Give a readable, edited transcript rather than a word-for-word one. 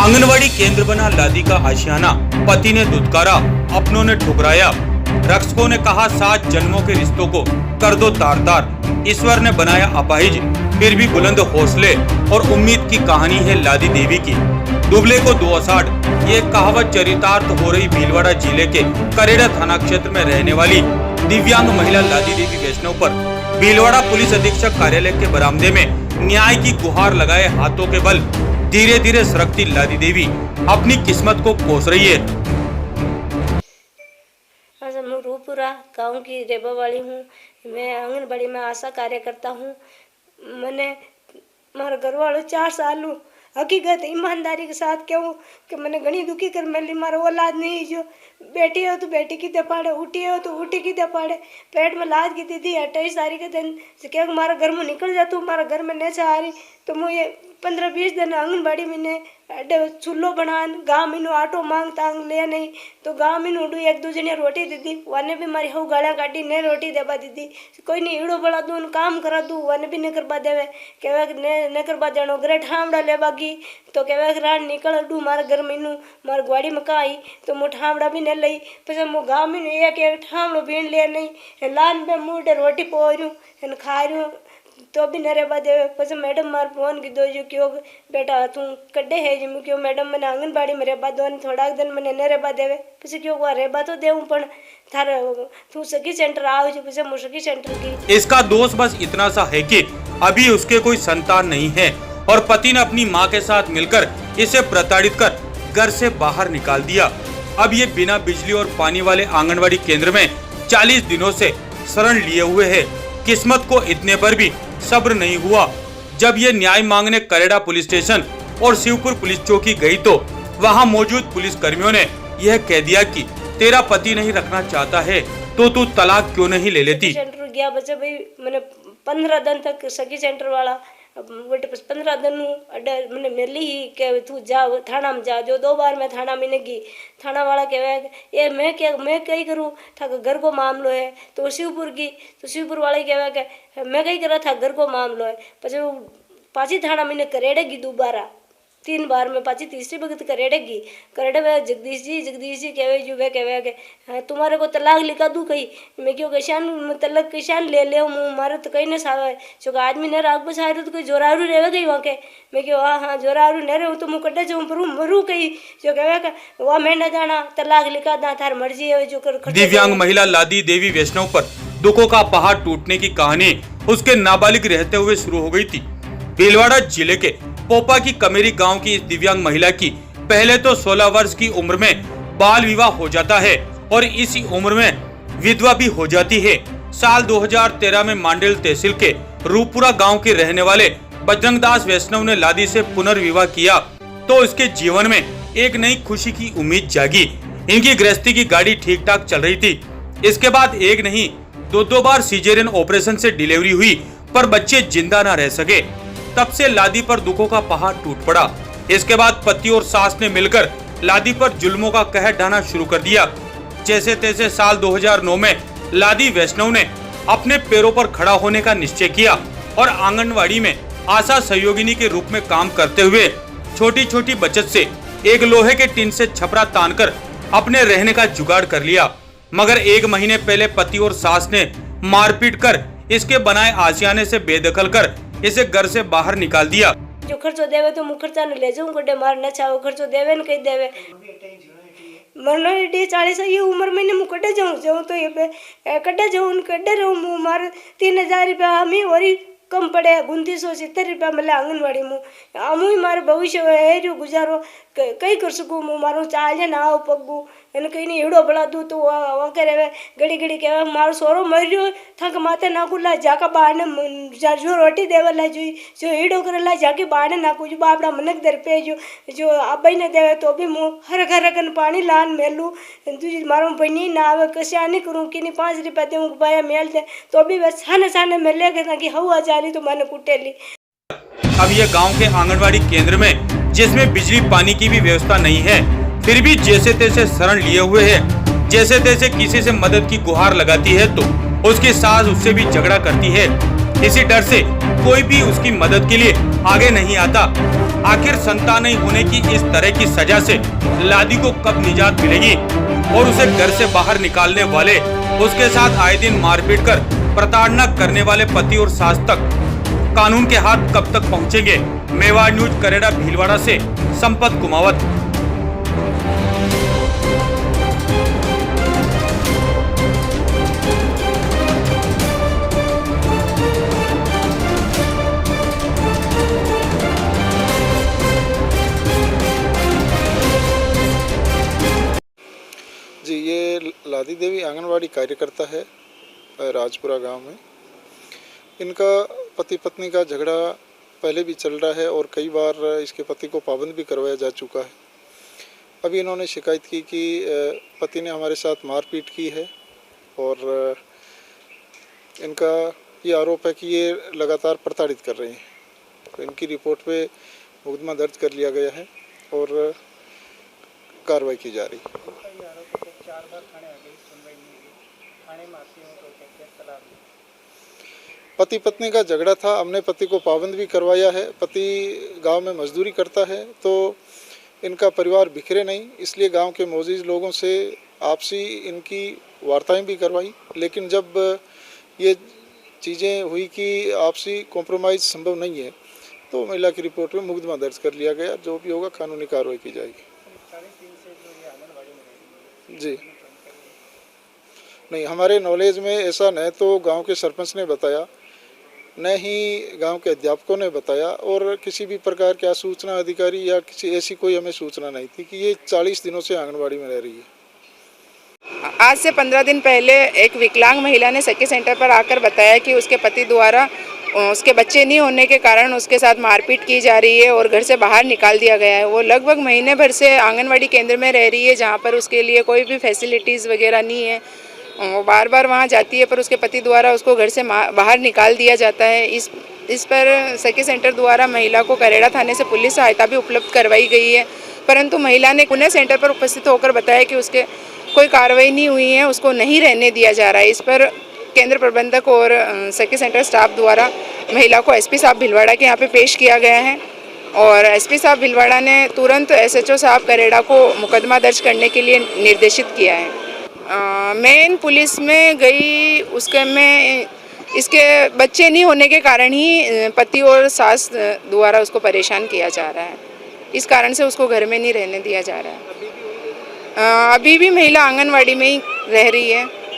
आंगनवाड़ी केंद्र बना लादी का आशियाना, पति ने दुत्कारा, अपनों ने ठुकराया। रक्षकों ने कहा 7 जन्मों के रिश्तों को कर दो तार तार। ईश्वर ने बनाया अपाहिज, फिर भी बुलंद हौसले और उम्मीद की कहानी है लादी देवी की। दुबले को 2 आषाढ़, ये कहावत चरितार्थ हो रही भीलवाड़ा जिले के करेड़ा थाना क्षेत्र में रहने वाली दिव्यांग महिला लादी देवी वैष्णव पर भीलवाड़ा पुलिस अधीक्षक कार्यालय के बरामदे में न्याय की गुहार लगाए हाथों के बल धीरे धीरे सरकती लादी देवी अपनी किस्मत को कोस रही है। मैं रूपुरा गांव की रेबा वाली हूँ। मैं आंगनबाड़ी में आशा कार्य करता हूँ। मैंने मारा घर वालों 4 साल हकीकत ईमानदारी के साथ कहूँ कि मैंने घनी दुखी कर मिली। मारा औलाद नहीं, जो बेटी हो तो बेटी की दपाड़े, उठी हो तो उठी की दपाड़े, पेट में लाद की दीदी 28 तारीख के दिन क्या मारा घर में निकल जा, तू मारा घर में नहीं चाह रही तो मुझे 15-20 दिन आंगनबाड़ी में चूल्हो बनान, गाँव मीनू आटो मांग तांग ले नहीं तो गाँव मीनू उडू 1-2 जने रोटी दीदी, वाने भी मारी हूँ गाड़ा काटी ने रोटी देवा दीदी। कोई नहीं ईड़ो बड़ा दून काम करा दू, वाने भी नहीं करवा देवे, कहवा ने करवा देनो। घरे ठामड़ा ले बागी तो कहवा रात निकल डू मारे घर मीनू मारे ग्वाड़ी में आई तो मु ठामड़ा भी नहीं लई। फिर मु गाँव मीनू एक ठामड़ो बीन ले नहीं, लान में मुँह रोटी पोरूँ खा रू तो भी न रेबा देवे। પછી मैडम मार फोन की दो जो क्यों बेटा तू कड्डे है जो क्यों मैडम मैंने आंगनबाड़ी में रेबा दो थोड़ा दिन मैंने न रेबा देवे। પછી क्यों वो रेबा तो देऊं पण थारे तू सखी सेंटर आओ जो પછી मु सखी सेंटर की। इसका दोष बस इतना सा है कि अभी उसके कोई संतान नहीं है और पति ने अपनी मां के साथ मिलकर इसे प्रताड़ित कर घर से बाहर निकाल दिया। अब ये बिना बिजली और पानी वाले आंगनबाड़ी केंद्र में 40 दिनों से शरण लिए हुए है। किस्मत को इतने पर भी सब्र नहीं हुआ। जब ये न्याय मांगने करेड़ा पुलिस स्टेशन और शिवपुर पुलिस चौकी गई तो वहां मौजूद पुलिस कर्मियों ने यह कह दिया कि तेरा पति नहीं रखना चाहता है तो तू तलाक क्यों नहीं ले लेती। सेंटर गया बच्चा भाई मैंने 15 दिन तक सखी सेंटर वाला 15 दिन मैंने मिली ही के तू जा थाना में जा। जो 2 बार मैं थाना में गई, थाना वाला कहे ये मैं कहीं करूँ था घर को मामलो है तो शिवपुर की तो शिवपुर वाले कहे कि मैं कहीं करा था घर को मामलो है। पछे पाची थाना मैंने करेड़ेगी दोबारा 3 बार में पाची तीसरी वक्त करेड़ेगी करेड़े वे जगदीश जी कहे जो वे कहे कि तुम्हारे को तलाक लिखा दूँ कहीं। मैं क्यों किसान तलाक किसान ले ले मारे तो कहीं नहीं सावे जो आदमी ने राग बसा रहे तो कोई जोरारू रहे गई वहाँ के। मैं क्यों हाँ जोरारू नहीं रहूँ तो मुँह कड्डे जाऊँ पर मरू कहीं जो कहे वह मैं न जाना तलाक लिखा दा थार मर्जी है जो कर। दिव्यांग महिला लादी देवी वैष्णव पर दुखों का पहाड़ टूटने की कहानी उसके नाबालिग रहते हुए शुरू हो गई थी। भीलवाड़ा जिले के पोपा की कमेरी गांव की इस दिव्यांग महिला की पहले तो 16 वर्ष की उम्र में बाल विवाह हो जाता है और इसी उम्र में विधवा भी हो जाती है। साल 2013 में मांडेल तहसील के रूपुरा गांव के रहने वाले बजरंगदास वैष्णव ने लादी से पुनर्विवाह किया तो इसके जीवन में एक नई खुशी की उम्मीद जागी। इनकी गृहस्थी की गाड़ी ठीक ठाक चल रही थी। इसके बाद एक नहीं 2 बार सीजेरियन ऑपरेशन से डिलीवरी हुई पर बच्चे जिंदा न रह सके। तब से लादी पर दुखों का पहाड़ टूट पड़ा। इसके बाद पति और सास ने मिलकर लादी पर जुल्मों का कहर ढाना शुरू कर दिया। जैसे तैसे साल 2009 में लादी वैष्णव ने अपने पैरों पर खड़ा होने का निश्चय किया और आंगनवाड़ी में आशा सहयोगिनी के रूप में काम करते हुए छोटी छोटी बचत से एक लोहे के टीन से छपरा तानकर अपने रहने का जुगाड़ कर लिया। मगर 1 महीने पहले पति और सास ने मारपीट कर इसके बनाए आशियाने से बेदखल कर इसे घर से बाहर निकाल दिया। जो खर्चो देवे तो मुखर्चा न ले जाऊं कड्डे मार न चाहो खर्चो देवे न कहीं देवे मरनो 40 ये उम्र में मु कड्डे जाऊं तो ये कड्डे जाऊं कड्डे रहूं मार 3000 रुपया हमें और कम पड़े 2970 रुपया मिले आंगनबाड़ी में अमू मारे भविष्य है जो गुजारो कई कर सकूँ मु मारो चाल ना आओ पगू एन कहीं नहीं एड़ो बड़ा दू तो वहाँ करे घड़ी घड़ी कहे मारो सोरो मरियो थक माते नाकू ला जाका बाहर जो रोटी देवे ला जो एड़ो करे ला जाके बाहर नाकू जो बापड़ा मनक दर पे जो अबाई ने देवे तो भी मु हर घर पानी लान मेलू तुझे मारो बनी ना आवे कसिया नहीं करूँ कि नहीं 5 रुपया दूँ बाया मेल दे तो भी बस छाने मिले गए ताकि हवा जा रही तो मैंने कुटेली। अब ये गांव के आंगनवाड़ी केंद्र में जिसमें बिजली पानी की भी व्यवस्था नहीं है फिर भी जैसे तैसे शरण लिए हुए है। जैसे तैसे किसी से मदद की गुहार लगाती है तो उसकी सास उससे भी झगड़ा करती है। इसी डर से कोई भी उसकी मदद के लिए आगे नहीं आता। आखिर संतान नहीं होने की इस तरह की सजा से लादी को कब निजात मिलेगी और उसे घर से बाहर निकालने वाले, उसके साथ आए दिन मारपीट कर प्रताड़ना करने वाले पति और सास तक कानून के हाथ कब तक पहुंचेंगे? मेवाड़ न्यूज करेड़ा भीलवाड़ा से संपत कुमावत। जी, ये लादी देवी आंगनवाड़ी कार्यकर्ता है राजपुरा गांव में। इनका पति पत्नी का झगड़ा पहले भी चल रहा है और कई बार इसके पति को पाबंद भी करवाया जा चुका है। अभी इन्होंने शिकायत की कि पति ने हमारे साथ मारपीट की है और इनका ये आरोप है कि ये लगातार प्रताड़ित कर रहे हैं। तो इनकी रिपोर्ट पे मुकदमा दर्ज कर लिया गया है और कार्रवाई की जा रही है। पति पत्नी का झगड़ा था, हमने पति को पाबंद भी करवाया है। पति गांव में मजदूरी करता है तो इनका परिवार बिखरे नहीं, इसलिए गांव के मौजूद लोगों से आपसी इनकी वार्ताएं भी करवाई। लेकिन जब ये चीज़ें हुई कि आपसी कॉम्प्रोमाइज़ संभव नहीं है तो महिला की रिपोर्ट में मुकदमा दर्ज कर लिया गया। जो भी होगा कानूनी कार्रवाई की जाएगी। जी नहीं, हमारे नॉलेज में ऐसा न तो गांव के सरपंच ने बताया, न ही गांव के अध्यापकों ने बताया और किसी भी प्रकार के सूचना अधिकारी या किसी ऐसी कोई हमें सूचना नहीं थी कि ये 40 दिनों से आंगनबाड़ी में रह रही है। आज से 15 दिन पहले एक विकलांग महिला ने सखी सेंटर पर आकर बताया कि उसके पति द्वारा उसके बच्चे नहीं होने के कारण उसके साथ मारपीट की जा रही है और घर से बाहर निकाल दिया गया है। वो लगभग महीने भर से आंगनवाड़ी केंद्र में रह रही है जहाँ पर उसके लिए कोई भी फैसिलिटीज़ वगैरह नहीं है। वो बार बार वहाँ जाती है पर उसके पति द्वारा उसको घर से बाहर निकाल दिया जाता है। इस पर सखी सेंटर द्वारा महिला को करेड़ा थाने से पुलिस सहायता भी उपलब्ध करवाई गई है, परंतु महिला ने पुणे सेंटर पर उपस्थित होकर बताया कि उसके कोई कार्रवाई नहीं हुई है, उसको नहीं रहने दिया जा रहा है। इस पर केंद्र प्रबंधक और सखी सेंटर स्टाफ द्वारा महिला को एसपी साहब भीलवाड़ा के यहाँ पे पेश किया गया है और एसपी साहब भीलवाड़ा ने तुरंत एसएचओ साहब करेड़ा को मुकदमा दर्ज करने के लिए निर्देशित किया है। मैं पुलिस में गई, उसके में इसके बच्चे नहीं होने के कारण ही पति और सास द्वारा उसको परेशान किया जा रहा है। इस कारण से उसको घर में नहीं रहने दिया जा रहा है। अभी भी महिला आंगनवाड़ी में ही रह रही है।